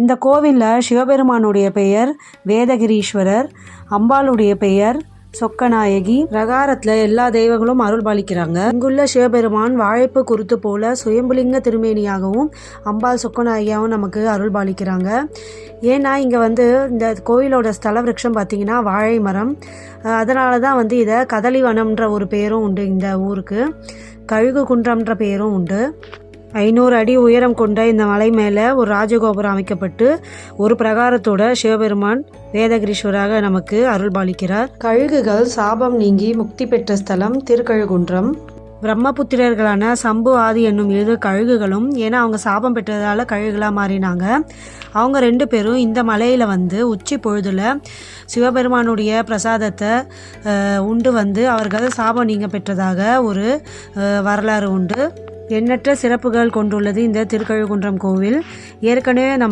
இந்த கோவிலில் சிவபெருமானுடைய பெயர் வேதகிரீஸ்வரர், அம்பாளுடைய பெயர் சொக்கநாயகி. பிரகாரத்தில் எல்லா தெய்வங்களும் அருள் பாலிக்கிறாங்க. இங்குள்ள சிவபெருமான் வாழைப்பு குருத்து போல சுயம்புலிங்க திருமேனியாகவும் அம்பாள் சொக்கநாயகியாகவும் நமக்கு அருள் பாலிக்கிறாங்க. ஏன்னா இங்கே இந்த கோவிலோட ஸ்தல விருட்சம் பார்த்திங்கன்னா வாழை மரம். அதனால தான் இதை கதலிவனம்ன்ற ஒரு பேரும் உண்டு. இந்த ஊருக்கு கழுகு குன்றம்ன்ற பேரும் உண்டு. 500 அடி உயரம் கொண்ட இந்த மலை மேலே ஒரு ராஜகோபுரம் அமைக்கப்பட்டு ஒரு பிரகாரத்தோட சிவபெருமான் வேதகிரீஸ்வராக நமக்கு அருள் பாலிக்கிறார். கழுகுகள் சாபம் நீங்கி முக்தி பெற்ற ஸ்தலம் திருக்கழுகுன்றம். பிரம்மபுத்திரர்களான சம்பு ஆதி என்னும் 2 கழுகுகளும், ஏன்னா அவங்க சாபம் பெற்றதால கழுகுகளாக மாறினாங்க, அவங்க 2 பேரும் இந்த மலையில் உச்சி பொழுதுல சிவபெருமானுடைய பிரசாதத்தை உண்டு அவர்கள் சாபம் நீங்க பெற்றதாக ஒரு வரலாறு உண்டு. எண்ணற்ற சிறப்புகள் கொண்டுள்ளது இந்த திருக்கழுகுன்றம் கோவில். ஏற்கனவே நம்ம